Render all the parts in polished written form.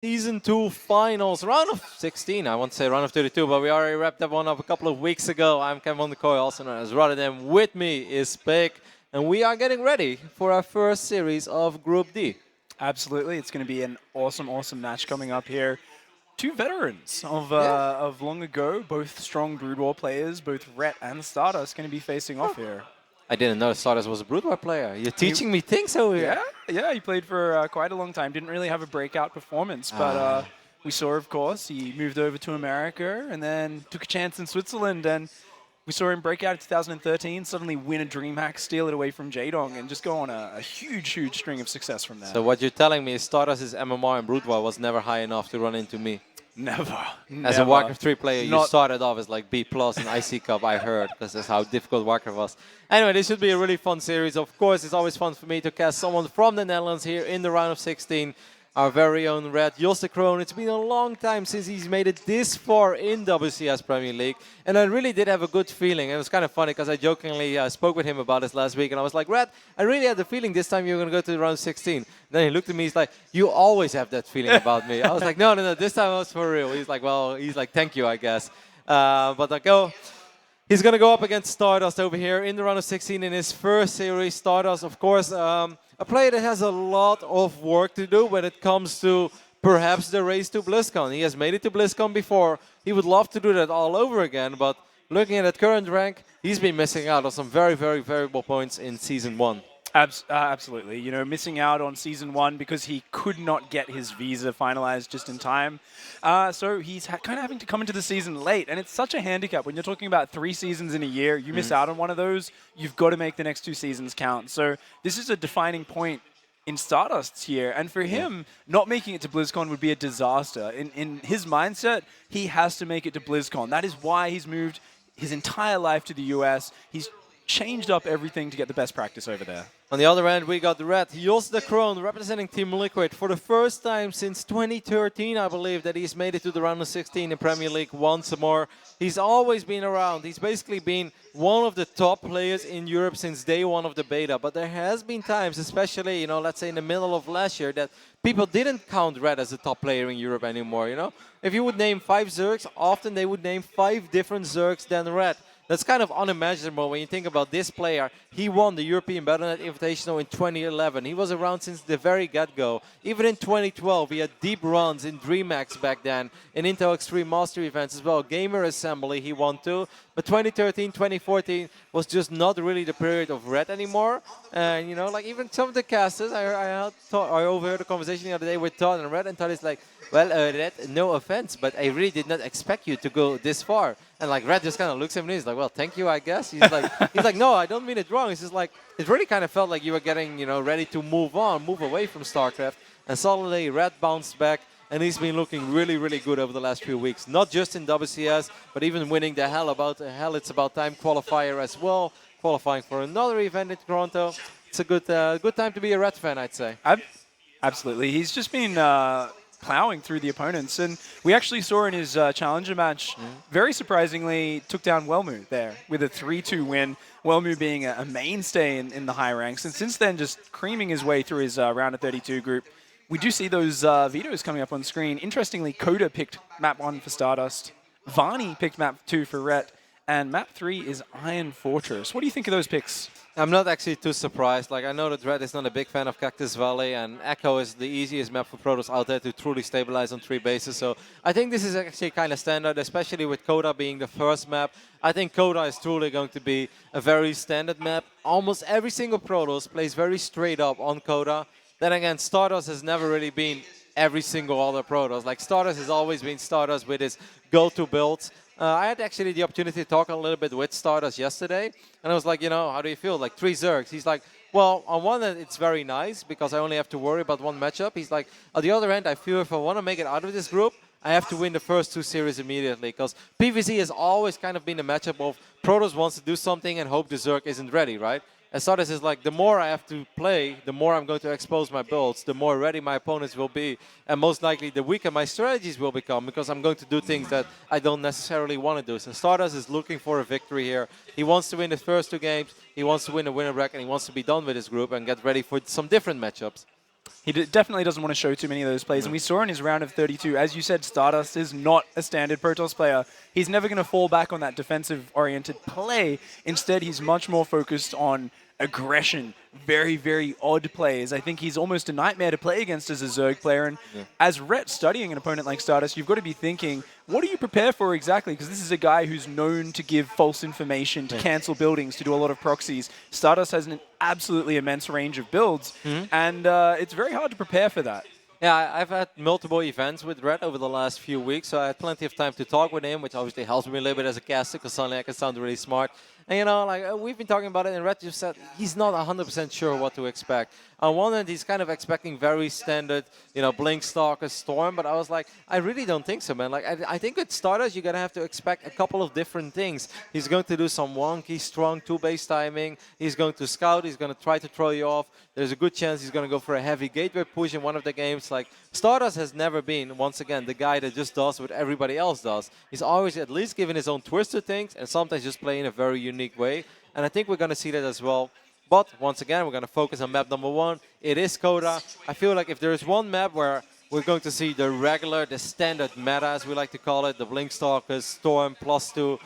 Season 2 finals, round of 16, I won't say round of 32, but we already wrapped that one up a couple of weeks ago. I'm Kevin on the Coy, also known as Rotterdam. With me is Pick, and we are getting ready for our first series of Group D. Absolutely, it's going to be an awesome match coming up here. Two veterans Yeah. of long ago, both strong Brood War players, both Ret and StarDust, going to be facing off here. I didn't know StarDust was a Brood War player. You're He- teaching me things over here. Yeah, he played for quite a long time. Didn't really have a breakout performance, but we saw, of course, he moved over to America and then took a chance in Switzerland, and we saw him break out in 2013, suddenly win a DreamHack, steal it away from Jadong, and just go on a huge string of success from there. So what you're telling me is StarDust's MMR and Brood War was never high enough to run into me. Never. As a Warcraft 3 player, you Not- started off as like B+ in IC Cup, I heard, because that's how difficult Warcraft was. Anyway, this should be a really fun series. Of course, it's always fun for me to cast someone from the Netherlands here in the round of 16. Our very own Ret PvZ. It's been a long time since he's made it this far in WCS Premier League. And I really did have a good feeling. And it was kind of funny because I jokingly spoke with him about this last week. And I was like, Ret, I really had the feeling this time you were going to go to the round of 16. Then he looked at me, he's like, you always have that feeling about me. I was like, no, this time I was for real. He's like, well, thank you, I guess. But I go. He's going to go up against StarDust over here in the round of 16 in his first series. StarDust, of course, a player that has a lot of work to do when it comes to perhaps the race to BlizzCon. He has made it to BlizzCon before. He would love to do that all over again, but looking at that current rank, he's been missing out on some very valuable points in Season 1. Absolutely. You know, missing out on Season 1 because he could not get his visa finalized just in time. So he's kind of having to come into the season late. And it's such a handicap. When you're talking about 3 seasons in a year, you miss out on one of those, you've got to make the next 2 seasons count. So this is a defining point in StarDust's year. And for him, not making it to BlizzCon would be a disaster. In his mindset, he has to make it to BlizzCon. That is why he's moved his entire life to the US. He's changed up everything to get the best practice over there. On the other end, we got Ret PvZ representing Team Liquid for the first time since 2013, I believe, that he's made it to the round of 16 in Premier League once more. He's always been around. He's basically been one of the top players in Europe since day one of the beta. But there has been times, especially, let's say in the middle of last year, that people didn't count Ret as a top player in Europe anymore, If you would name 5 Zergs, often they would name 5 different Zergs than Ret. That's kind of unimaginable when you think about this player. He won the European Battle.net Invitational in 2011. He was around since the very get-go. Even in 2012, he had deep runs in DreamHacks back then, in Intel Extreme Master events as well. Gamer Assembly, he won too. But 2013, 2014 was just not really the period of Ret anymore. And, like even some of the casters, I overheard a conversation the other day with Todd and Ret, and Todd is like, well, Ret, no offense, but I really did not expect you to go this far. And like Ret just kind of looks at me, he's like, well, thank you, I guess. He's like, no, I don't mean it wrong. It's just like, it really kind of felt like you were getting, ready to move away from StarCraft. And suddenly Ret bounced back, and he's been looking really good over the last few weeks. Not just in WCS, but even winning the Hell It's About Time qualifier as well. Qualifying for another event in Toronto. It's a good time to be a Ret fan, I'd say. Absolutely. He's just been plowing through the opponents. And we actually saw in his challenger match, very surprisingly, took down Wellmu there with a 3-2 win. Wellmu being a mainstay in the high ranks. And since then, just creaming his way through his round of 32 group. We do see those vetoes coming up on screen. Interestingly, Coda picked map 1 for StarDust. Varney picked map 2 for Ret. And map 3 is Iron Fortress. What do you think of those picks? I'm not actually too surprised. Like, I know that Ret is not a big fan of Cactus Valley, and Echo is the easiest map for Protoss out there to truly stabilize on 3 bases. So I think this is actually kind of standard, especially with Coda being the first map. I think Coda is truly going to be a very standard map. Almost every single Protoss plays very straight up on Coda. Then again, StarDust has never really been every single other Protoss. Like, StarDust has always been StarDust with his go-to builds. I had actually the opportunity to talk a little bit with StarDust yesterday, and I was like, how do you feel? Like 3 Zergs. He's like, well, on one end, it's very nice because I only have to worry about one matchup. He's like, on the other end, I feel if I want to make it out of this group, I have to win the first 2 series immediately because PvZ has always kind of been a matchup of Protoss wants to do something and hope the Zerg isn't ready, right? And StarDust is like, the more I have to play, the more I'm going to expose my builds, the more ready my opponents will be, and most likely the weaker my strategies will become because I'm going to do things that I don't necessarily want to do. So StarDust is looking for a victory here. He wants to win the first 2 games, he wants to win a winner bracket, and he wants to be done with his group and get ready for some different matchups. He definitely doesn't want to show too many of those plays. And we saw in his round of 32, as you said, StarDust is not a standard Protoss player. He's never going to fall back on that defensive-oriented play. Instead, he's much more focused on aggression, very, very odd plays. I think he's almost a nightmare to play against as a Zerg player. And as Ret studying an opponent like StarDust, you've got to be thinking, what do you prepare for exactly? Because this is a guy who's known to give false information, to cancel buildings, to do a lot of proxies. StarDust has an absolutely immense range of builds, and it's very hard to prepare for that. Yeah, I've had multiple events with Ret over the last few weeks, so I had plenty of time to talk with him, which obviously helps me a little bit as a caster, because suddenly I can sound really smart. And, you know, like we've been talking about it, and Ret just said he's not 100% sure what to expect. On one hand, he's kind of expecting very standard, you know, Blink, Stalker, Storm, but I was like, I really don't think so, man. Like, I think with starters, you're going to have to expect a couple of different things. He's going to do some wonky, strong two-base timing. He's going to scout. He's going to try to throw you off. There's a good chance he's going to go for a heavy gateway push in one of the games. Like, StarDust has never been, once again, the guy that just does what everybody else does. He's always at least giving his own twist to things, and sometimes just playing in a very unique way. And I think we're going to see that as well. But once again, we're going to focus on map number 1. It is Coda. I feel like if there is one map where we're going to see the regular, the standard meta, as we like to call it, the Blink Stalkers, Storm, +2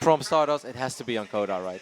from StarDust, it has to be on Coda, right?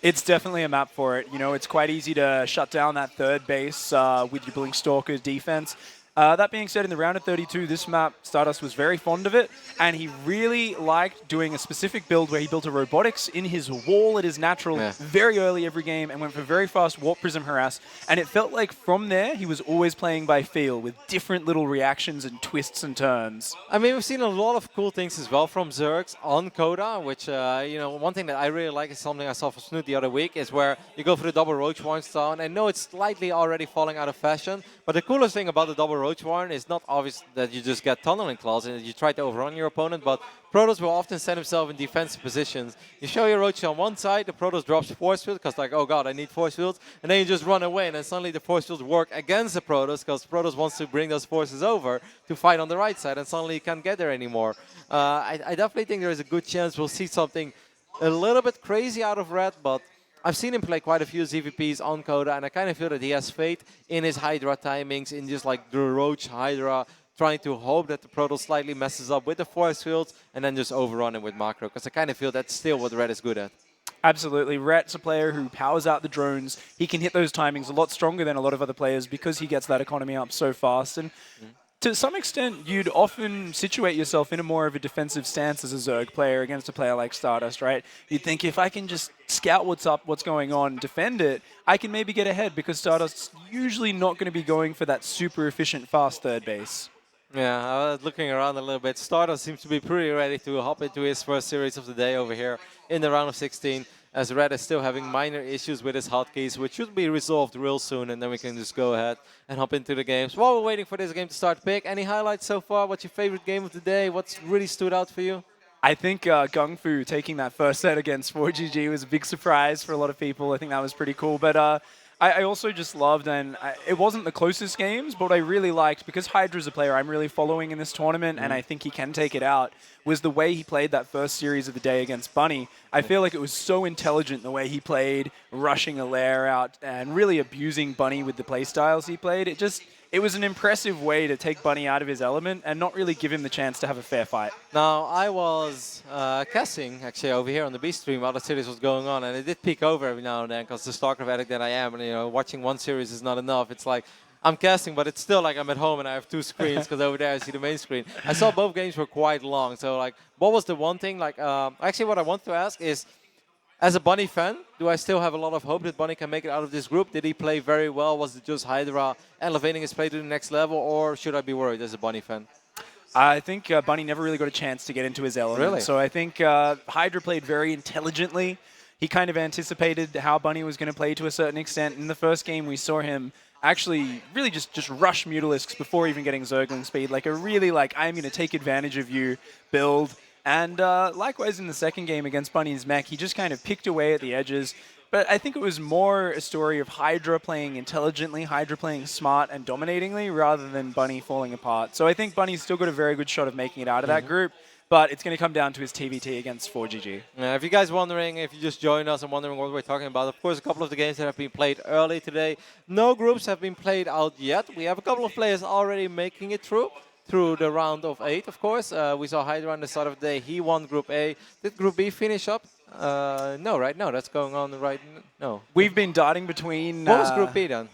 It's definitely a map for it. You know, it's quite easy to shut down that third base with your Blink Stalker's defense. That being said, in the round of 32, this map, StarDust was very fond of it, and he really liked doing a specific build where he built a robotics in his wall at his natural very early every game and went for very fast Warp Prism Harass, and it felt like from there he was always playing by feel with different little reactions and twists and turns. I mean, we've seen a lot of cool things as well from Zergs on Coda, which, you know, one thing that I really like is something I saw from Snoot the other week, is where you go for the double Roach Warren style, and I know it's slightly already falling out of fashion, but the coolest thing about the double Roach Warren is not obvious that you just get tunneling claws and that you try to overrun your opponent, but Protoss will often set himself in defensive positions. You show your Roach on one side, the Protoss drops force field, because like, oh god, I need force fields, and then you just run away, and then suddenly the force fields work against the Protoss, because Protoss wants to bring those forces over to fight on the right side, and suddenly you can't get there anymore. I definitely think there is a good chance we'll see something a little bit crazy out of Ret, but I've seen him play quite a few ZVPs on Coda, and I kind of feel that he has faith in his Hydra timings, in just like the Roach Hydra, trying to hope that the Protoss slightly messes up with the force fields, and then just overrun it with macro, because I kind of feel that's still what Ret is good at. Absolutely. Ret's a player who powers out the drones. He can hit those timings a lot stronger than a lot of other players because he gets that economy up so fast. And to some extent, you'd often situate yourself in a more of a defensive stance as a Zerg player against a player like StarDust, right? You'd think, if I can just scout what's up, what's going on, defend it, I can maybe get ahead, because StarDust's usually not going to be going for that super efficient, fast third base. Yeah, I was looking around a little bit. StarDust seems to be pretty ready to hop into his first series of the day over here in the round of 16, as Ret is still having minor issues with his hotkeys, which should be resolved real soon, and then we can just go ahead and hop into the games. While we're waiting for this game to start, Pick, any highlights so far? What's your favorite game of the day? What's really stood out for you? I think Gung Fu taking that first set against 4GG was a big surprise for a lot of people. I think that was pretty cool. But I also just loved, and it wasn't the closest games, but what I really liked, because Hydra's a player I'm really following in this tournament, and I think he can take it out, was the way he played that first series of the day against Bunny. I feel like it was so intelligent the way he played, rushing a lair out, and really abusing Bunny with the playstyles he played. It was an impressive way to take Bunny out of his element and not really give him the chance to have a fair fight. Now, I was casting, actually, over here on the B stream while the series was going on, and it did peek over every now and then, because the StarCraft addict that I am, and, you know, watching one series is not enough. It's like, I'm casting, but it's still like I'm at home and I have two screens, because over there I see the main screen. I saw both games were quite long, so, like, what was the one thing? Like, actually, what I want to ask is, as a Bunny fan, do I still have a lot of hope that Bunny can make it out of this group? Did he play very well? Was it just Hydra elevating his play to the next level, or should I be worried as a Bunny fan? I think Bunny never really got a chance to get into his element. Really? So I think Hydra played very intelligently. He kind of anticipated how Bunny was going to play to a certain extent. In the first game, we saw him actually really just rush Mutalisks before even getting Zergling speed. Like a really, like, I'm going to take advantage of you build. And likewise in the second game against Bunny's mech, he just kind of picked away at the edges. But I think it was more a story of Hydra playing intelligently, Hydra playing smart and dominatingly, rather than Bunny falling apart. So I think Bunny's still got a very good shot of making it out of that group. but it's going to come down to his TVT against 4GG. If you guys wondering, if you just joined us and wondering what we're talking about, of course, a couple of the games that have been played early today. No groups have been played out yet. We have a couple of players already making it through the round of 8, of course. We saw Hydra on the start of the day. He won Group A. Did Group B finish up? No, right? No, that's going on right no. We've been darting between... What was Group B then?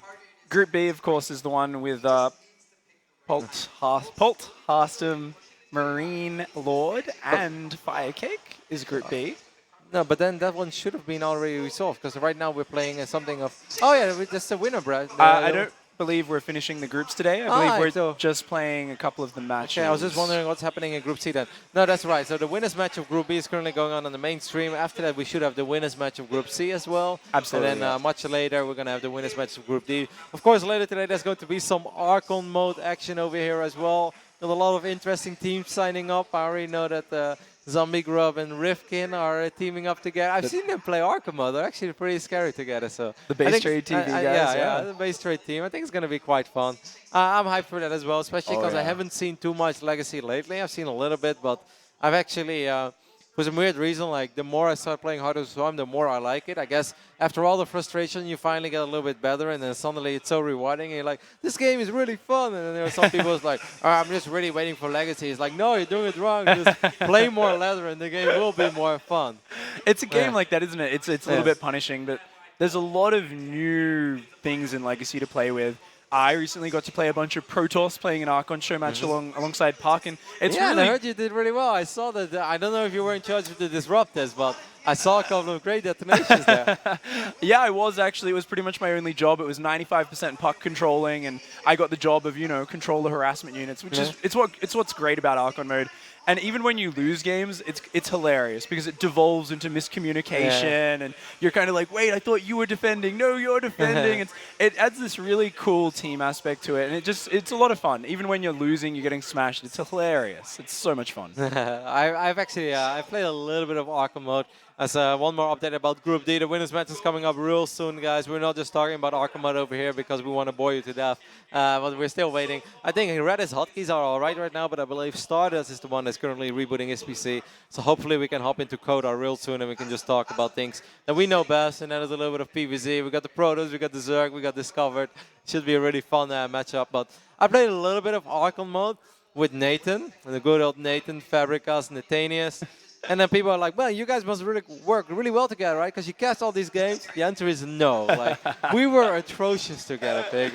Group B, of course, is the one with Pult Harstem, Marine Lord, and Firecake is Group B. No, but then that one should have been already resolved, because right now we're playing something of... Oh, yeah, that's the winner, Brad. I don't believe we're finishing the groups today. I believe we're so just playing a couple of the matches. Okay, I was just wondering what's happening in Group C then. No, that's right. So the winners match of Group B is currently going on the main stream. After that, we should have the winners match of Group C as well. Absolutely. And then much later, we're going to have the winners match of Group D. Of course, later today, there's going to be some Archon mode action over here as well. There's a lot of interesting teams signing up. I already know that Zombie Grub and Rifkin are teaming up together. I've seen them play Arkham mode. They're actually pretty scary together. So the base trade TV guys. Yeah, the base trade team. I think it's going to be quite fun. I'm hyped for that as well, especially because I haven't seen too much Legacy lately. I've seen a little bit, but I've actually, for some weird reason, like the more I start playing Heart of the Swarm, the more I like it. I guess after all the frustration, you finally get a little bit better, and then suddenly it's so rewarding. And you're like, this game is really fun. And then there are some people who's like, I'm just really waiting for Legacy. It's like, no, you're doing it wrong. Just play more leather, and the game will be more fun. It's a game like that, isn't it? It's a little bit punishing, but there's a lot of new things in Legacy to play with. I recently got to play a bunch of Protoss playing an Archon show match alongside Park, and it's really... and I heard you did really well. I saw that. I don't know if you were in charge of the Disruptors, but I saw a couple of great detonations there. Yeah, I was actually. It was pretty much my only job. It was 95% puck controlling, and I got the job of, control the harassment units, which is it's what's great about Archon mode. And even when you lose games, it's hilarious because it devolves into miscommunication, and you're kind of like, wait, I thought you were defending. No, you're defending. It adds this really cool team aspect to it, and it's a lot of fun. Even when you're losing, you're getting smashed. It's hilarious. It's so much fun. I've actually I've played a little bit of Arkham mode. As one more update about Group D, the winners match is coming up real soon, guys. We're not just talking about Arkham mode over here because we want to bore you to death, but we're still waiting. I think Redis hotkeys are all right now, but I believe StarDust is the one that's currently rebooting his PC. So hopefully we can hop into Coda real soon and we can just talk about things that we know best, and that is a little bit of PvZ. We got the Protoss, we got the Zerg, we got Discovered. Should be a really fun matchup. But I played a little bit of Arkham mode with Nathan, the good old Nathan, Fabricas, Nathanius. And then people are like, well, you guys must really work really well together, right? Because you cast all these games. The answer is no. Like, we were atrocious together, Pig.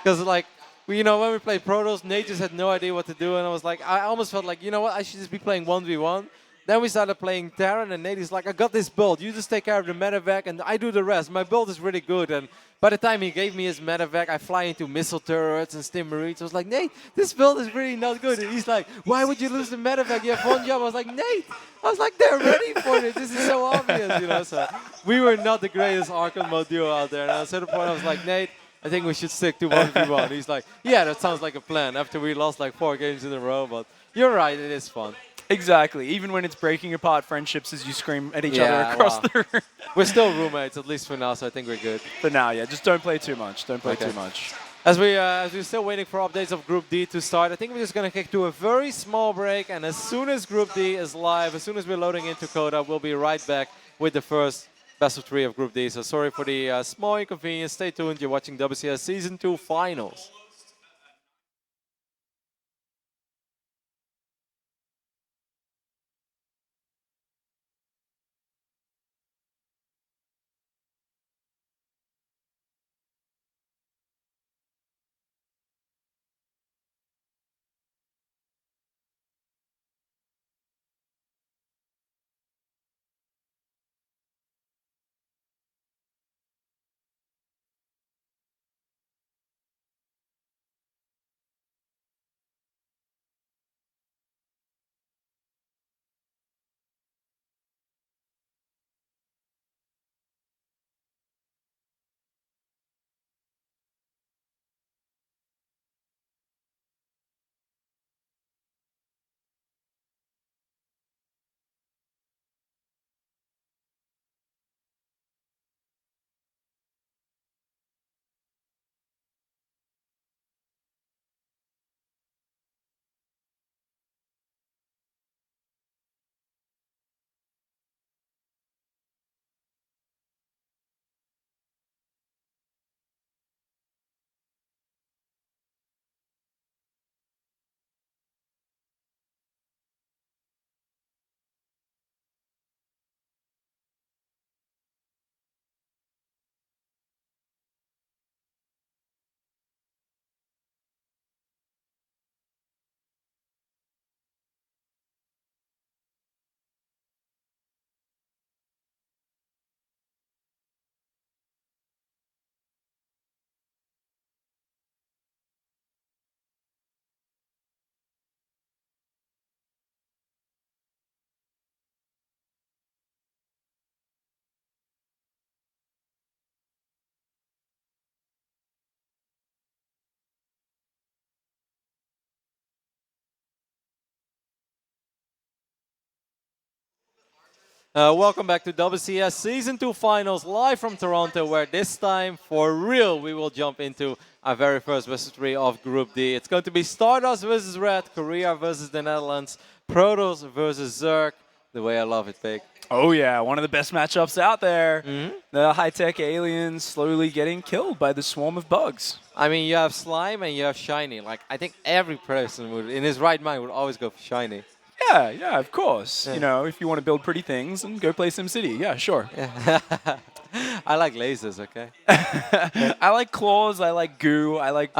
Because when we played Protoss, Nate just had no idea what to do. And I was like, I almost felt like, you know what? I should just be playing 1v1. Then we started playing Terran, and Nate is like, I got this build. You just take care of the medevac, and I do the rest. My build is really good. And by the time he gave me his medevac, I fly into missile turrets and stim marines. I was like, Nate, this build is really not good. And he's like, why would you lose the medevac? You have one job. I was like, Nate, they're ready for it. This is so obvious, So we were not the greatest Arkham mode duo out there. And at a certain point, I was like, Nate, I think we should stick to 1v1. He's like, yeah, that sounds like a plan. After we lost like 4 games in a row, but you're right, it is fun. Exactly. Even when it's breaking apart friendships as you scream at each other across the room. We're still roommates, at least for now, so I think we're good. For now, yeah. Just don't play too much. Don't play too much. As we're still waiting for updates of Group D to start, I think we're just going to kick to a very small break. And as soon as Group D is live, as soon as we're loading into Coda, we'll be right back with the first best of 3 of Group D. So sorry for the small inconvenience. Stay tuned. You're watching WCS Season 2 Finals. Welcome back to WCS Season 2 Finals, live from Toronto, where this time, for real, we will jump into our very first versus 3 of Group D. It's going to be StarDust versus Ret, Korea versus the Netherlands, Protoss versus Zerg. The way I love it, Pig. Oh yeah, one of the best matchups out there. Mm-hmm. The high-tech aliens slowly getting killed by the swarm of bugs. I mean, you have Slime and you have Shiny. Like, I think every person would, in his right mind, would always go for Shiny. Yeah, of course. Yeah. You know, if you want to build pretty things, and go play SimCity. Yeah, sure. Yeah. I like lasers, okay? I like claws. I like goo. I like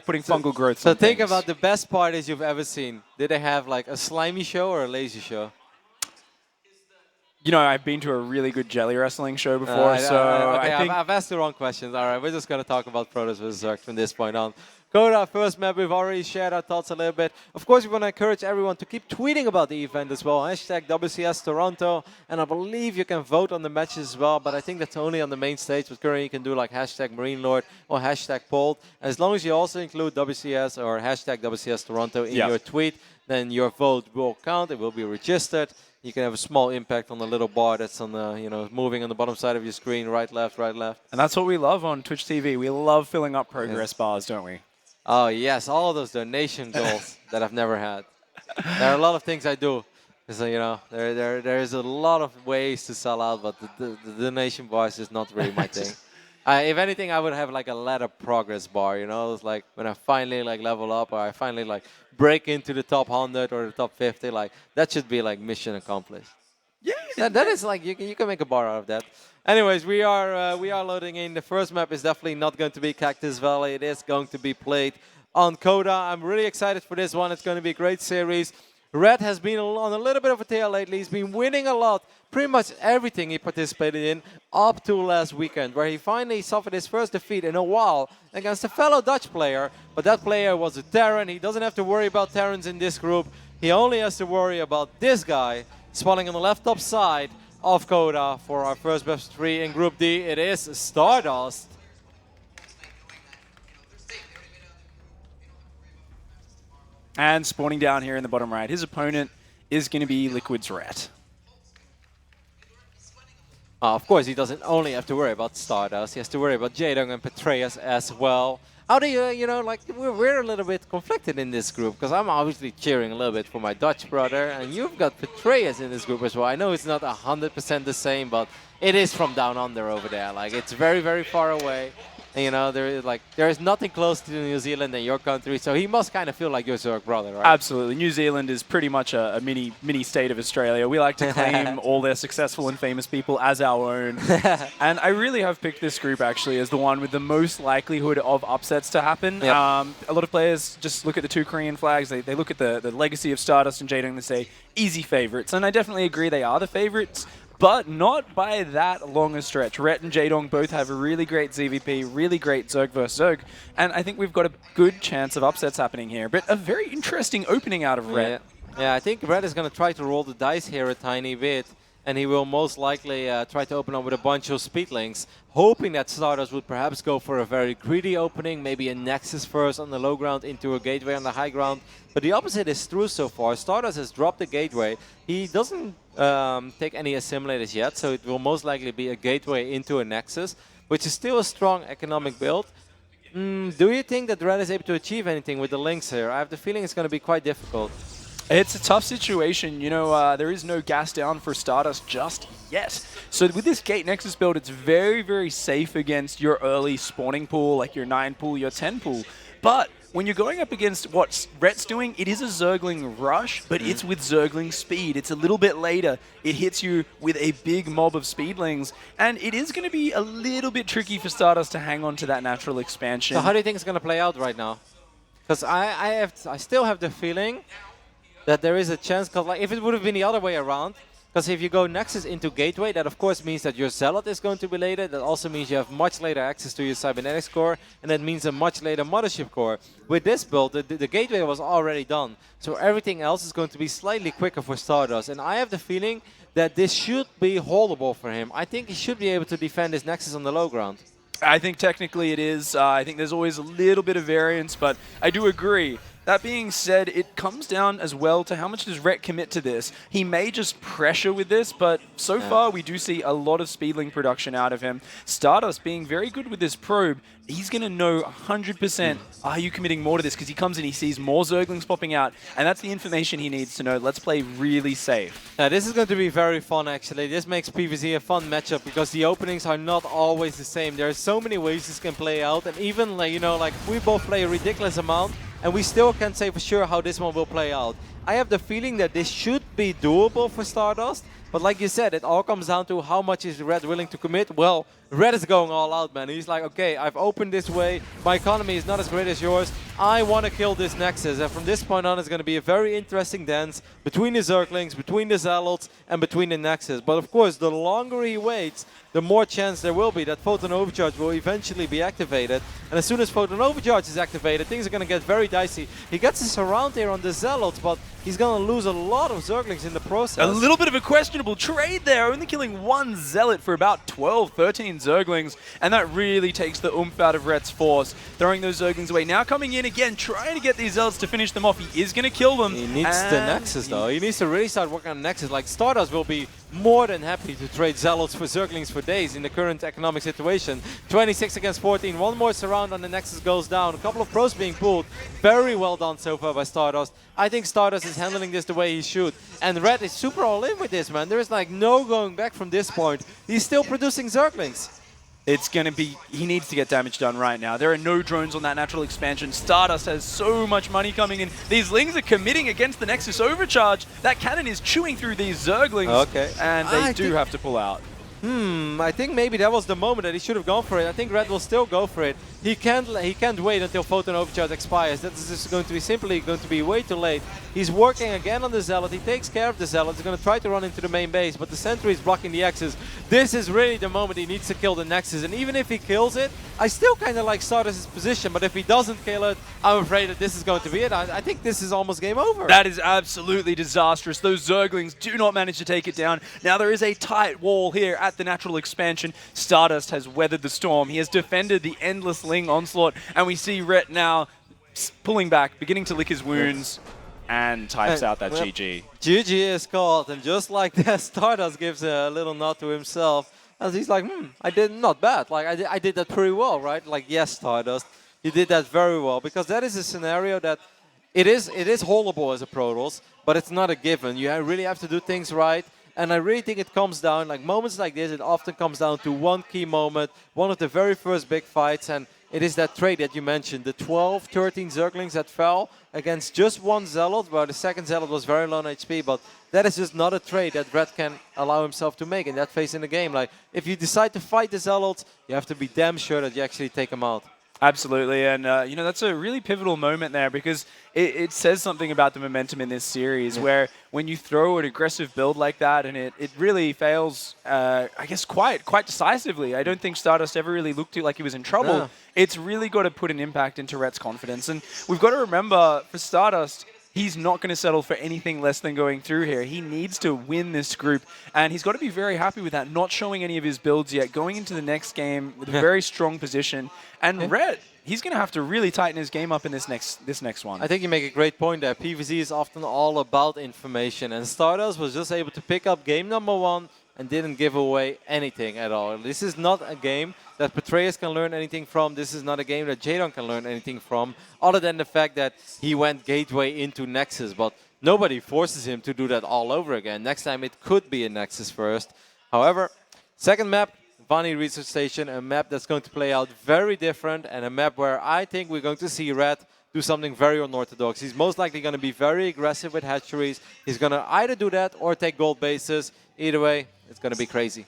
putting fungal growth. So on think things. about the best parties you've ever seen. Did they have like a slimy show or a lazy show? You know, I've been to a really good jelly wrestling show before, so okay, I think I've asked the wrong questions. All right, we're just going to talk about Protoss versus Zerg from this point on. Go to our first map. We've already shared our thoughts a little bit. Of course, we want to encourage everyone to keep tweeting about the event as well. Hashtag WCS Toronto. And I believe you can vote on the matches as well, but I think that's only on the main stage. But currently, you can do like hashtag Marine Lord or hashtag polled. As long as you also include WCS or hashtag WCS Toronto in your tweet, then your vote will count. It will be registered. You can have a small impact on the little bar that's on the, moving on the bottom side of your screen, right, left, right, left. And that's what we love on Twitch TV. We love filling up progress bars, don't we? Oh, yes, all of those donation goals that I've never had. There are a lot of things I do. So, there is a lot of ways to sell out, but the donation bar is just not really my thing. If anything, I would have like a ladder progress bar, It's like when I finally like level up or I finally like break into the top 100 or the top 50, like that should be like mission accomplished. Yeah, that is like you can make a bar out of that. Anyways, we are loading in. The first map is definitely not going to be Cactus Valley. It is going to be played on Coda. I'm really excited for this one. It's going to be a great series. Ret has been on a little bit of a tail lately. He's been winning a lot, pretty much everything he participated in up to last weekend, where he finally suffered his first defeat in a while against a fellow Dutch player. But that player was a Terran. He doesn't have to worry about Terrans in this group. He only has to worry about this guy spawning on the left top side of Coda for our first best 3 in Group D. It is StarDust. And spawning down here in the bottom right, his opponent is going to be Liquid's Ret. Of course, he doesn't only have to worry about StarDust. He has to worry about Jaedong and Petraeus as well. How do you, we're a little bit conflicted in this group, because I'm obviously cheering a little bit for my Dutch brother, and you've got Petraeus in this group as well. I know it's not 100% the same, but it is from down under over there. Like, it's very, very far away. And, there is nothing close to New Zealand than your country, so he must kind of feel like your Zerg brother, right? Absolutely. New Zealand is pretty much a mini state of Australia. We like to claim all their successful and famous people as our own. And I really have picked this group, actually, as the one with the most likelihood of upsets to happen. Yep. A lot of players just look at the 2 Korean flags. They look at the legacy of StarDust and Jaedong and they say, easy favorites. And I definitely agree they are the favorites, but not by that long a stretch. Ret and Jaedong both have a really great ZVP, really great Zerg versus Zerg, and I think we've got a good chance of upsets happening here. But a very interesting opening out of Ret. Yeah, I think Ret is going to try to roll the dice here a tiny bit, and he will most likely try to open up with a bunch of speedlings, hoping that StarDust would perhaps go for a very greedy opening, maybe a Nexus first on the low ground into a gateway on the high ground. But the opposite is true so far. StarDust has dropped the gateway. He doesn't take any assimilators yet, so it will most likely be a gateway into a Nexus, which is still a strong economic build. Do you think that Ret is able to achieve anything with the links here? I have the feeling it's going to be quite difficult. It's a tough situation. There is no gas down for StarDust just yet. So with this Gate Nexus build, it's very, very safe against your early spawning pool, like your 9 pool, your 10 pool. But when you're going up against what Ret's doing, it is a Zergling rush, but it's with Zergling speed. It's a little bit later. It hits you with a big mob of speedlings, and it is going to be a little bit tricky for StarDust to hang on to that natural expansion. So how do you think it's going to play out right now? Because I still have the feeling that there is a chance, because like if it would have been the other way around, because if you go Nexus into Gateway, that of course means that your Zealot is going to be later. That also means you have much later access to your Cybernetics core, and that means a much later Mothership core. With this build, the Gateway was already done, so everything else is going to be slightly quicker for StarDust. And I have the feeling that this should be holdable for him. I think he should be able to defend his Nexus on the low ground. I think technically it is. I think there's always a little bit of variance, but I do agree. That being said, it comes down as well to how much does Ret commit to this. He may just pressure with this, but so far we do see a lot of Speedling production out of him. StarDust being very good with this probe, he's going to know 100%, are you committing more to this? Because he comes in, he sees more Zerglings popping out, and that's the information he needs to know. Let's play really safe. This is going to be very fun, actually. This makes PvZ a fun matchup because the openings are not always the same. There are so many ways this can play out, and even, like, you know, like we both play a ridiculous amount, and we still can't say for sure how this one will play out. I have the feeling that this should be doable for StarDust, but like you said, it all comes down to how much is Ret willing to commit. Well, Ret is going all out, man. He's like, okay, I've opened this way, my economy is not as great as yours, I want to kill this Nexus. And from this point on, it's going to be a very interesting dance between the Zerglings, between the Zealots, and between the Nexus. But of course, the longer he waits, the more chance there will be that Photon Overcharge will eventually be activated. And as soon as Photon Overcharge is activated, things are going to get very dicey. He gets a surround here on the Zealots, but he's going to lose a lot of Zerglings in the process. A little bit of a questionable trade there, only killing one Zealot for about 12, 13 Zerglings, and that really takes the oomph out of Ret's force, throwing those Zerglings away. Now coming in again, trying to get these Zealots to finish them off. He is going to kill them. He needs the Nexus, though. He needs to really start working on Nexus. Like, StarDust will be more than happy to trade Zealots for Zerglings for days in the current economic situation. 26 against 14. One more surround on the Nexus goes down. A couple of pros being pulled. Very well done so far by StarDust. I think StarDust is handling this the way he should. And Ret is super all in with this, man. There is like no going back from this point. He's still producing Zerglings. It's going to be, he needs to get damage done right now. There are no drones on that natural expansion. StarDust has so much money coming in. These Lings are committing against the Nexus Overcharge. That cannon is chewing through these Zerglings. Okay. And they do have to pull out. I think maybe that was the moment that he should have gone for it. I think Ret will still go for it. He can't wait until Photon Overcharge expires. That is just going to be simply going to be way too late. He's working again on the Zealot. He takes care of the Zealot. He's going to try to run into the main base, but the Sentry is blocking the axis. This is really the moment he needs to kill the Nexus. And even if he kills it, I still kind of like StarDust's position. But if he doesn't kill it, I'm afraid that this is going to be it. I think this is almost game over. That is absolutely disastrous. Those Zerglings do not manage to take it down. Now there is a tight wall here at the natural expansion. StarDust has weathered the storm. He has defended the endless Ling onslaught, and we see Ret now pulling back, beginning to lick his wounds, and types out that GG. GG is called, and just like that, StarDust gives a little nod to himself, as he's like, I did not bad. Like I did that pretty well, right? Like, yes, StarDust, you did that very well, because that is a scenario that it is holdable as a Protoss, but it's not a given. You really have to do things right. And I really think it comes down, like moments like this, it often comes down to one key moment, one of the very first big fights, and it is that trade that you mentioned, the 12, 13 Zerglings that fell against just one Zealot, where the second Zealot was very low on HP, but that is just not a trade that Ret can allow himself to make in that phase in the game. Like, if you decide to fight the Zealots, you have to be damn sure that you actually take them out. Absolutely, and you know, that's a really pivotal moment there, because it says something about the momentum in this series, where when you throw an aggressive build like that and it really fails, I guess quite decisively. I don't think StarDust ever really looked like he was in trouble. No. It's really got to put an impact into Ret's confidence, and we've got to remember, for StarDust, he's not going to settle for anything less than going through here. He needs to win this group, and he's got to be very happy with that, not showing any of his builds yet, going into the next game with a very strong position. And Ret, he's going to have to really tighten his game up in this next one. I think you make a great point there. PvZ is often all about information, and StarDust was just able to pick up game number 1 and didn't give away anything at all. This is not a game that Patreus can learn anything from. This is not a game that Jadon can learn anything from, other than the fact that he went gateway into Nexus, but nobody forces him to do that all over again. Next time it could be a Nexus first. However, second map, Vani Research Station, a map that's going to play out very different, and a map where I think we're going to see Ret do something very unorthodox. He's most likely going to be very aggressive with hatcheries. He's going to either do that or take gold bases. Either way, it's going to be crazy.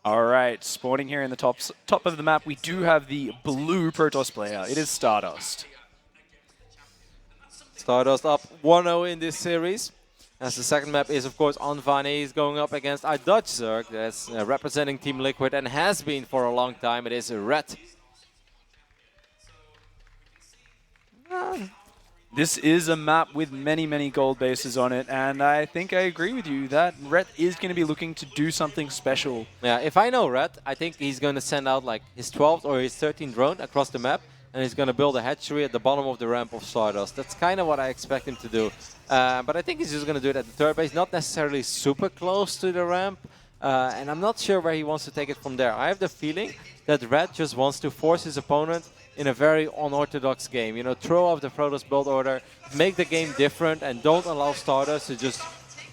All right, spawning here in the top of the map, we do have the blue Protoss player. It is StarDust. StarDust up 1-0 in this series. As the second map is, of course, on Vani. He's going up against our Dutch Zerg that's representing Team Liquid and has been for a long time. It is Ret. This is a map with many gold bases on it, and I think I agree with you that Ret is going to be looking to do something special. Yeah, if I know Ret, I think he's going to send out like his 12th or his 13th drone across the map and he's going to build a hatchery at the bottom of the ramp of StarDust. That's kind of what I expect him to do. But I think he's just going to do it at the third base, not necessarily super close to the ramp. And I'm not sure where he wants to take it from there. I have the feeling that Ret just wants to force his opponent in a very unorthodox game. You know, throw off the Protoss build order, make the game different, and don't allow StarDust to just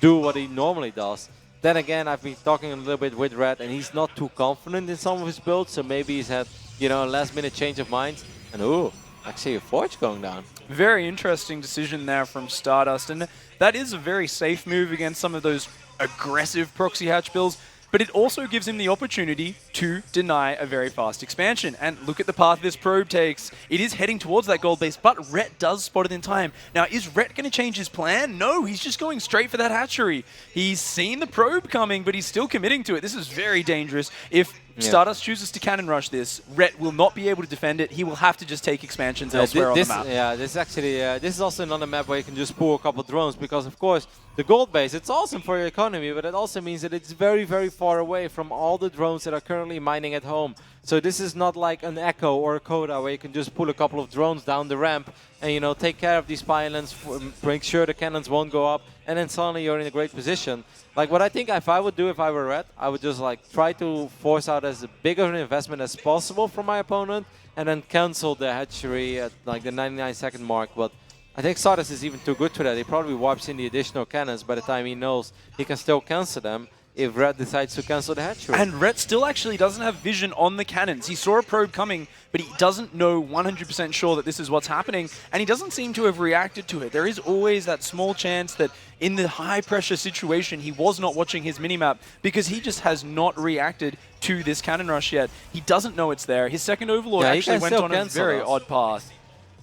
do what he normally does. Then again, I've been talking a little bit with Ret, and he's not too confident in some of his builds, so maybe he's had, you know, a last-minute change of mind. And ooh, actually a Forge going down. Very interesting decision there from StarDust, and that is a very safe move against some of those aggressive proxy hatch builds, but it also gives him the opportunity to deny a very fast expansion. And look at the path this probe takes. It is heading towards that gold base, but Ret does spot it in time. Now, is Ret going to change his plan? No, he's just going straight for that hatchery. He's seen the probe coming, but he's still committing to it. This is very dangerous. If StarDust chooses to cannon rush this, Ret will not be able to defend it. He will have to just take expansions elsewhere on the map. Yeah, this is actually this is also another map where you can just pull a couple drones, because of course the gold base, it's awesome for your economy, but it also means that it's very, very far away from all the drones that are currently mining at home. So this is not like an Echo or a Coda where you can just pull a couple of drones down the ramp and, you know, take care of these pylons, make sure the cannons won't go up, and then suddenly you're in a great position. Like what I think if I would do if I were Ret, I would just like try to force out as big of an investment as possible from my opponent and then cancel the hatchery at like the 99-second mark. But I think StarDust is even too good for that. He probably wipes in the additional cannons by the time he knows he can still cancel them if Ret decides to cancel the hatchery. And Ret still actually doesn't have vision on the cannons. He saw a probe coming, but he doesn't know 100% sure that this is what's happening, and he doesn't seem to have reacted to it. There is always that small chance that in the high-pressure situation, he was not watching his minimap because he just has not reacted to this cannon rush yet. He doesn't know it's there. His second Overlord actually went on a very odd path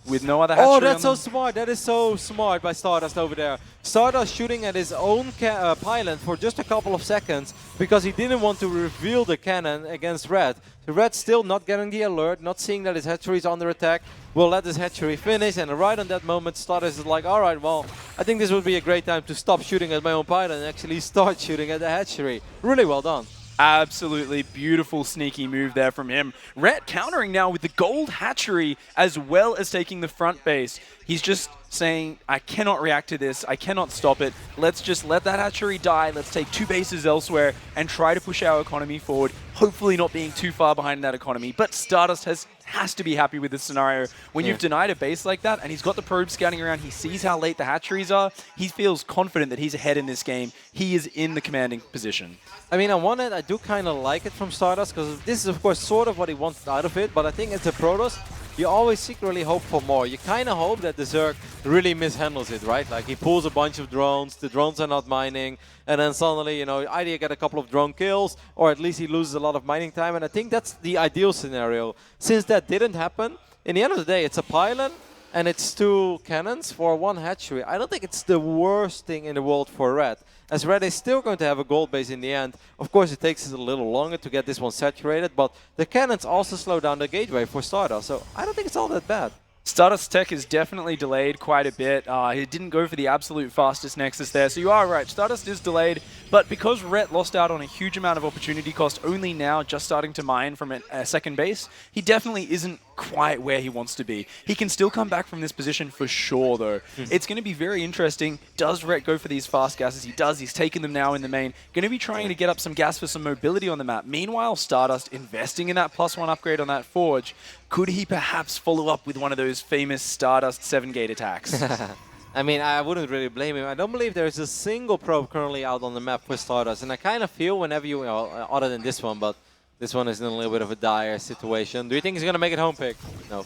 with no other hatchery. Oh, that's so smart. That is so smart by StarDust over there. StarDust shooting at his own pylon for just a couple of seconds because he didn't want to reveal the cannon against Ret. So Red's still not getting the alert, not seeing that his hatchery is under attack. Will let his hatchery finish, and right on that moment, StarDust is like, all right, well, I think this would be a great time to stop shooting at my own pylon and actually start shooting at the hatchery. Really well done. Absolutely beautiful, sneaky move there from him. Ret countering now with the gold hatchery as well as taking the front base. He's just saying, I cannot react to this. I cannot stop it. Let's just let that hatchery die. Let's take 2 bases elsewhere and try to push our economy forward, hopefully not being too far behind that economy. But StarDust has to be happy with this scenario. When you've denied a base like that and he's got the probe scouting around, he sees how late the hatcheries are, he feels confident that he's ahead in this game. He is in the commanding position. I mean, on one end, I do kind of like it from StarDust because this is, of course, sort of what he wants out of it. But I think as a Protoss, you always secretly hope for more. You kind of hope that the Zerg really mishandles it, right? Like he pulls a bunch of drones, the drones are not mining, and then suddenly, you know, either you get a couple of drone kills or at least he loses a lot of mining time. And I think that's the ideal scenario. Since that didn't happen, in the end of the day, it's a pylon and it's 2 cannons for 1 hatchery. I don't think it's the worst thing in the world for Ret. As Ret is still going to have a gold base in the end. Of course, it takes us a little longer to get this one saturated, but the cannons also slow down the gateway for StarDust, so I don't think it's all that bad. StarDust tech is definitely delayed quite a bit. He didn't go for the absolute fastest Nexus there, so you are right. StarDust is delayed, but because Ret lost out on a huge amount of opportunity cost, only now just starting to mine from a second base, he definitely isn't quite where he wants to be. He can still come back from this position for sure, though. It's going to be very interesting. Does Ret go for these fast gases? He does. He's taken them now in the main. Going to be trying to get up some gas for some mobility on the map. Meanwhile, StarDust investing in that +1 upgrade on that Forge. Could he perhaps follow up with one of those famous StarDust 7-gate attacks? I mean, I wouldn't really blame him. I don't believe there's a single probe currently out on the map for StarDust, and I kind of feel whenever you, other than this one, but this one is in a little bit of a dire situation. Do you think he's going to make it home pick? No.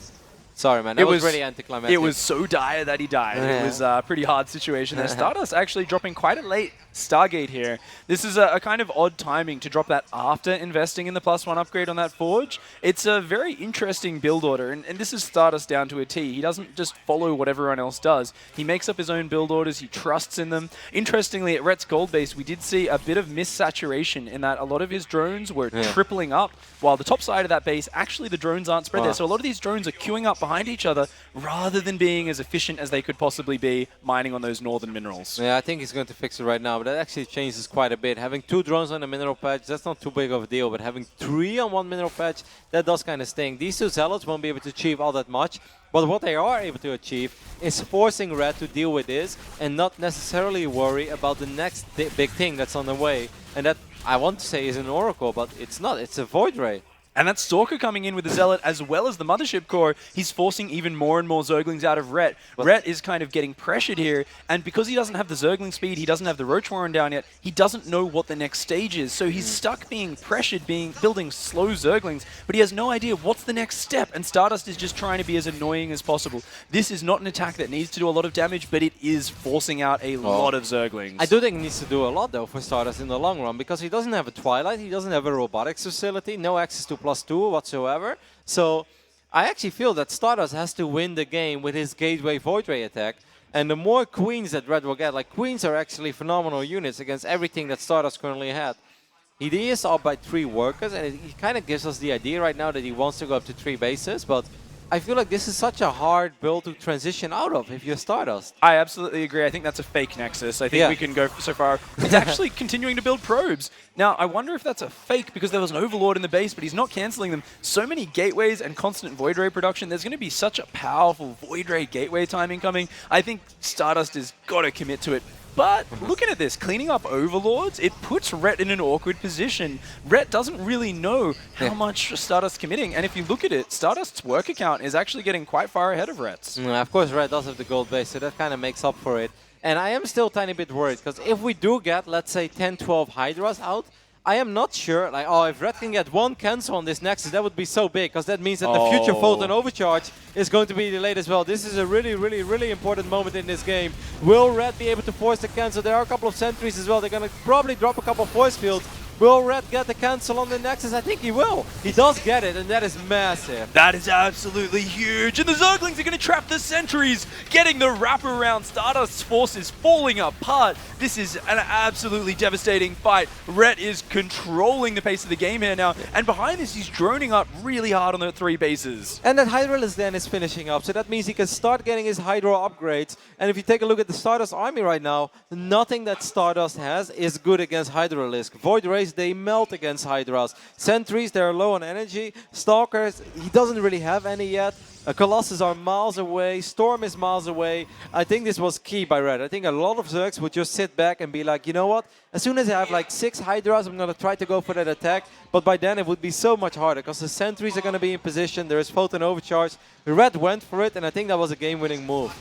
Sorry, man. That was really anticlimactic. It was so dire that he died. It was a pretty hard situation there. StarDust actually dropping quite a late Stargate here. This is a kind of odd timing to drop that after investing in the +1 upgrade on that Forge. It's a very interesting build order, and this is StarDust down to a T. He doesn't just follow what everyone else does. He makes up his own build orders. He trusts in them. Interestingly, at Ret's gold base, we did see a bit of missaturation in that a lot of his drones were tripling up, while the top side of that base, actually the drones aren't spread there. So a lot of these drones are queuing up behind behind each other rather than being as efficient as they could possibly be mining on those northern minerals. Yeah, I think he's going to fix it right now, but that actually changes quite a bit. Having 2 drones on a mineral patch, that's not too big of a deal, but having 3 on one mineral patch, that does kind of sting. These 2 Zealots won't be able to achieve all that much, but what they are able to achieve is forcing Ret to deal with this and not necessarily worry about the next big thing that's on the way. And that, I want to say, is an Oracle, but it's not. It's a Void Ray. And that Stalker coming in with the Zealot as well as the Mothership Core, he's forcing even more and more Zerglings out of Ret. Ret is kind of getting pressured here, and because he doesn't have the Zergling speed, he doesn't have the Roach Warren down yet, he doesn't know what the next stage is. So he's stuck being pressured, building slow Zerglings, but he has no idea what's the next step, and StarDust is just trying to be as annoying as possible. This is not an attack that needs to do a lot of damage, but it is forcing out a lot of Zerglings. I do think he needs to do a lot, though, for StarDust in the long run, because he doesn't have a Twilight, he doesn't have a robotics facility, no access to +2 whatsoever. So I actually feel that StarDust has to win the game with his Gateway Void Ray attack. And the more Queens that Red will get, like Queens are actually phenomenal units against everything that StarDust currently had. He is up by 3 workers, and he kind of gives us the idea right now that he wants to go up to 3 bases, but I feel like this is such a hard build to transition out of if you're StarDust. I absolutely agree. I think that's a fake Nexus. I think we can go so far. It's actually continuing to build probes. Now, I wonder if that's a fake because there was an Overlord in the base, but he's not cancelling them. So many gateways and constant Void Ray production. There's going to be such a powerful Void Ray gateway timing coming. I think StarDust has got to commit to it. But looking at this, cleaning up Overlords, it puts Ret in an awkward position. Ret doesn't really know how much StarDust's committing, and if you look at it, StarDust's work account is actually getting quite far ahead of Ret's. Of course, Ret does have the gold base, so that kind of makes up for it. And I am still a tiny bit worried, because if we do get, let's say, 10, 12 Hydras out, I am not sure, like, oh, if Red can get 1 cancel on this Nexus, that would be so big, because that means that the future Photon Overcharge is going to be delayed as well. This is a really, really, really important moment in this game. Will Red be able to force the cancel? There are a couple of sentries as well. They're going to probably drop a couple of force fields. Will Red get the cancel on the Nexus? I think he will. He does get it, and that is massive. That is absolutely huge. And the Zerglings are going to trap the sentries, getting the wraparound. StarDust's forces falling apart. This is an absolutely devastating fight. Ret is controlling the pace of the game here now. And behind this, he's droning up really hard on the 3 bases. And that Hydralisk then is finishing up, so that means he can start getting his Hydra upgrades. And if you take a look at the StarDust army right now, nothing that StarDust has is good against Hydralisk. Void Rays, they melt against Hydras. Sentries, they're low on energy. Stalkers, he doesn't really have any yet. Colossus are miles away. Storm is miles away. I think this was key by Red. I think a lot of Zergs would just sit back and be like, you know what? As soon as I have like 6 Hydras, I'm going to try to go for that attack. But by then it would be so much harder because the sentries are going to be in position. There is Photon Overcharge. Red went for it, and I think that was a game-winning move.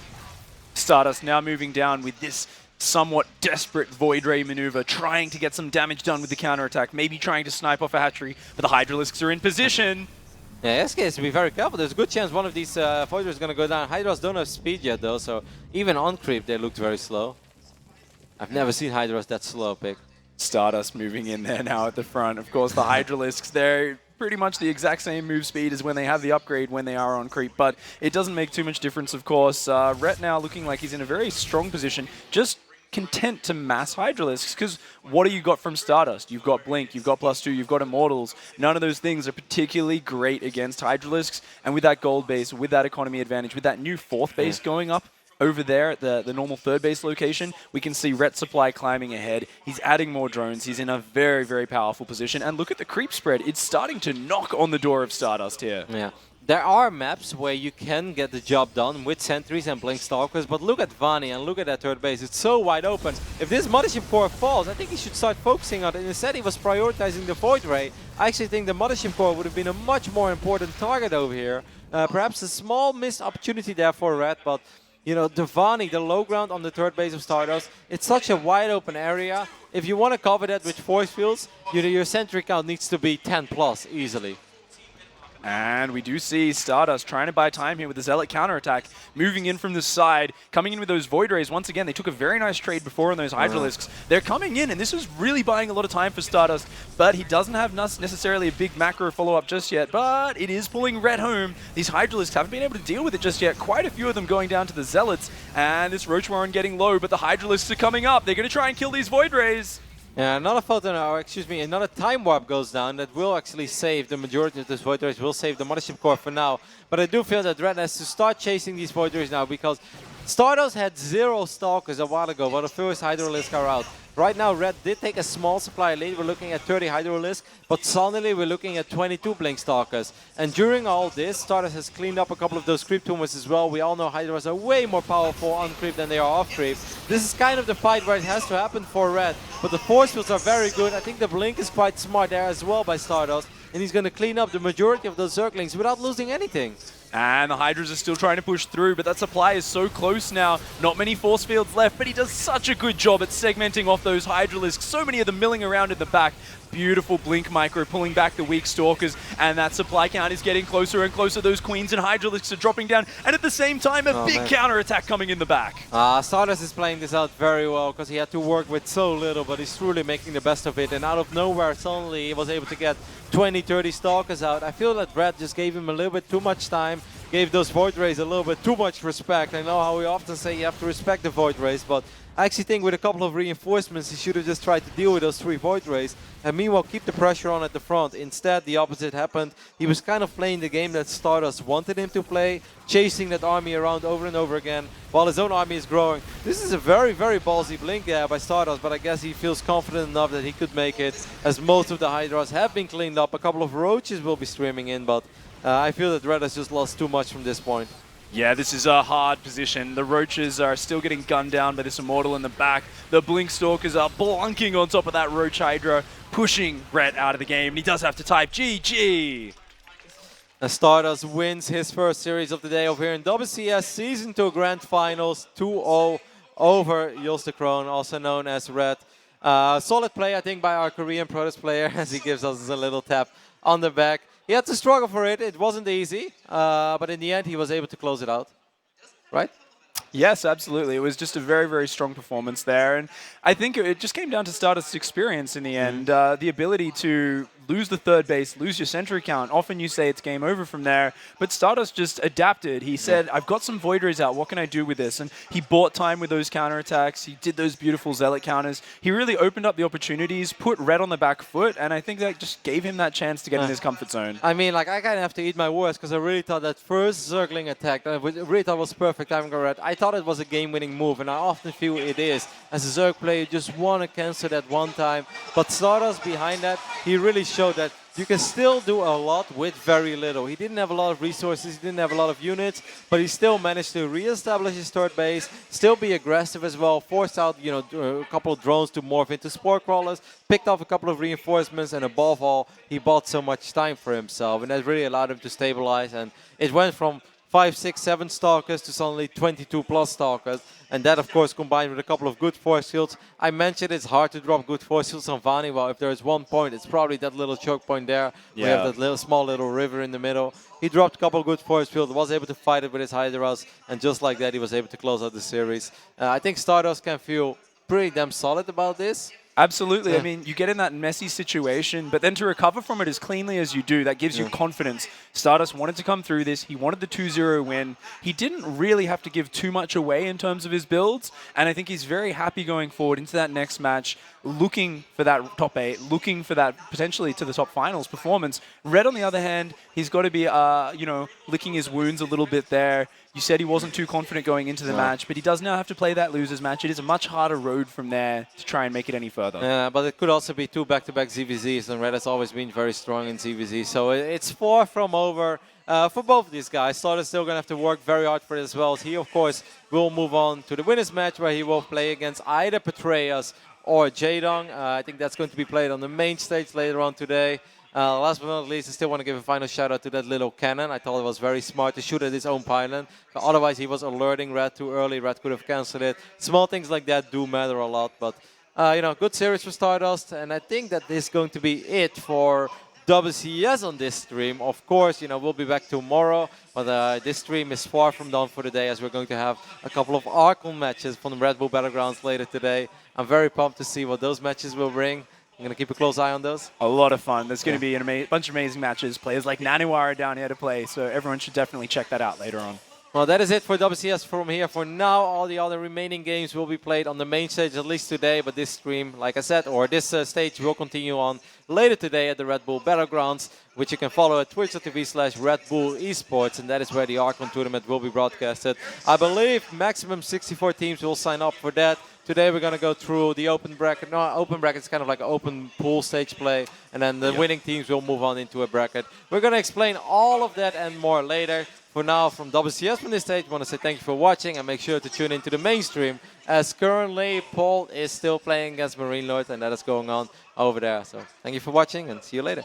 StarDust now moving down with this somewhat desperate Void Ray maneuver, trying to get some damage done with the counterattack, maybe trying to snipe off a hatchery, but the Hydralisks are in position. Yeah, SK has to be very careful. There's a good chance one of these Void Rays is going to go down. Hydras don't have speed yet, though, so even on creep, they looked very slow. I've never seen Hydras that slow, Pick. StarDust moving in there now at the front. Of course, the Hydralisks, they're pretty much the exact same move speed as when they have the upgrade when they are on creep, but it doesn't make too much difference, of course. Ret now looking like he's in a very strong position, just content to mass Hydralisks, because what do you got from StarDust? You've got Blink, you've got +2, you've got Immortals. None of those things are particularly great against Hydralisks, and with that gold base, with that economy advantage, with that new 4th base going up over there at the normal 3rd base location, we can see Ret Supply climbing ahead. He's adding more drones. He's in a very, very powerful position, and look at the creep spread. It's starting to knock on the door of StarDust here. Yeah. There are maps where you can get the job done with sentries and blink stalkers, but look at Vani and look at that 3rd base. It's so wide open. If this Mothership Core falls, I think he should start focusing on it. Instead, he was prioritizing the Void Ray. I actually think the Mothership Core would have been a much more important target over here. Perhaps a small missed opportunity there for Red, but you know, the Vani, the low ground on the 3rd base of StarDust, it's such a wide open area. If you want to cover that with force fields, your sentry count needs to be 10+ easily. And we do see StarDust trying to buy time here with the Zealot counterattack, moving in from the side, coming in with those Void Rays. Once again, they took a very nice trade before on those Hydralisks. They're coming in, and this is really buying a lot of time for StarDust, but he doesn't have necessarily a big macro follow-up just yet, but it is pulling Red home. These Hydralisks haven't been able to deal with it just yet. Quite a few of them going down to the Zealots, and this Roach Warren getting low, but the Hydralisks are coming up. They're going to try and kill these Void Rays. Yeah, another photon, or excuse me, another time warp goes down that will actually save the majority of this Void Rays, will save the Mothership Core for now. But I do feel that Red has to start chasing these Void Rays now because StarDust had 0 Stalkers a while ago, while the first Hydralisk are out. Right now, Red did take a small supply lead. We're looking at 30 Hydralisk, but suddenly we're looking at 22 Blink Stalkers. And during all this, StarDust has cleaned up a couple of those creep tumors as well. We all know Hydras are way more powerful on creep than they are off creep. This is kind of the fight where it has to happen for Red. But the force fields are very good. I think the Blink is quite smart there as well by StarDust. And he's going to clean up the majority of those Zerglings without losing anything. And the Hydras are still trying to push through, but that supply is so close now. Not many force fields left, but he does such a good job at segmenting off those Hydralisks. So many of them milling around in the back. Beautiful Blink Micro pulling back the weak Stalkers, and that supply count is getting closer and closer. Those Queens and Hydralisks are dropping down, and at the same time, a big counter attack coming in the back. StarDust is playing this out very well because he had to work with so little, but he's truly making the best of it. And out of nowhere, suddenly he was able to get 20, 30 Stalkers out. I feel that Red just gave him a little bit too much time, gave those Void Rays a little bit too much respect. I know how we often say you have to respect the Void Rays, but I actually think with a couple of reinforcements, he should have just tried to deal with those 3 Void Rays and meanwhile keep the pressure on at the front. Instead, the opposite happened. He was kind of playing the game that StarDust wanted him to play, chasing that army around over and over again while his own army is growing. This is a very, very ballsy blink there by StarDust, but I guess he feels confident enough that he could make it, as most of the Hydras have been cleaned up. A couple of Roaches will be streaming in, but I feel that Red has just lost too much from this point. Yeah, this is a hard position. The Roaches are still getting gunned down by this Immortal in the back. The Blink Stalkers are blunking on top of that Roach Hydra, pushing Ret out of the game. And he does have to type GG. StarDust wins his first series of the day over here in WCS Season 2 Grand Finals 2-0 over Krone, also known as Ret. Solid play, I think, by our Korean Protoss player as he gives us a little tap on the back. He had to struggle for it. It wasn't easy, but in the end, he was able to close it out. Right? Yes, absolutely. It was just a very, very strong performance there. And I think it just came down to StarDust's experience in the end. The ability to lose the third base, lose your sentry count. Often you say it's game over from there, but StarDust just adapted. He said, I've got some Void Rays out. What can I do with this? And he bought time with those counterattacks. He did those beautiful Zealot counters. He really opened up the opportunities, put Red on the back foot, and I think that just gave him that chance to get in his comfort zone. I mean, like, I kind of have to eat my words because I really thought that first Zergling attack, I really thought was perfect timing on Red. I thought it was a game-winning move, and I often feel it is. As a Zerg player, you just want to cancel that one time. But StarDust behind that, he really showed that you can still do a lot with very little. He didn't have a lot of resources, he didn't have a lot of units, but he still managed to re-establish his third base, still be aggressive as well, forced out, you know, a couple of drones to morph into spore crawlers, picked off a couple of reinforcements, and above all, he bought so much time for himself, and that really allowed him to stabilize. And it went from 5, 6, 7 Stalkers to suddenly 22 plus Stalkers. And that, of course, combined with a couple of good force fields. I mentioned it's hard to drop good force fields on Vani. Well, if there is one point, it's probably that little choke point there. Yeah. We have that little small little river in the middle. He dropped a couple of good force fields, was able to fight it with his Hydras, and just like that, he was able to close out the series. I think StarDust can feel pretty damn solid about this. Absolutely. Yeah. I mean, you get in that messy situation, but then to recover from it as cleanly as you do, that gives you confidence. StarDust wanted to come through this. He wanted the 2-0 win. He didn't really have to give too much away in terms of his builds, and I think he's very happy going forward into that next match, looking for that top 8, looking for that potentially to the top finals performance. Red, on the other hand, he's got to be, you know, licking his wounds a little bit there. You said he wasn't too confident going into the match, but he does now have to play that loser's match. It is a much harder road from there to try and make it any further. Yeah, but it could also be 2 back-to-back ZVZs, and Red has always been very strong in ZVZ. So it's far from over for both of these guys. StarDust still going to have to work very hard for it as well. He, of course, will move on to the winners match where he will play against either Patreus or Jaedong. I think that's going to be played on the main stage later on today. Last but not least, I still want to give a final shout out to that little cannon. I thought it was very smart to shoot at his own pylon. Otherwise, he was alerting Red too early. Red could have cancelled it. Small things like that do matter a lot. But, you know, good series for StarDust. And I think that this is going to be it for WCS on this stream. Of course, you know, we'll be back tomorrow. But this stream is far from done for the day, as we're going to have a couple of Archon matches from the Red Bull Battlegrounds later today. I'm very pumped to see what those matches will bring. I'm going to keep a close eye on those. A lot of fun. There's going to be a bunch of amazing matches. Players like Nanuar are down here to play, so everyone should definitely check that out later on. Well, that is it for WCS from here. For now, all the other remaining games will be played on the main stage, at least today. But this stream, like I said, or this stage will continue on later today at the Red Bull Battlegrounds, which you can follow at twitch.tv/Red Bull Esports. And that is where the Archon tournament will be broadcasted. I believe maximum 64 teams will sign up for that. Today we're going to go through the open bracket. No, open bracket is kind of like an open pool stage play. And then the winning teams will move on into a bracket. We're going to explain all of that and more later. For now, from WCS from this stage, I want to say thank you for watching and make sure to tune into the mainstream, as currently Paul is still playing against Marine Lord, and that is going on over there. So thank you for watching and see you later.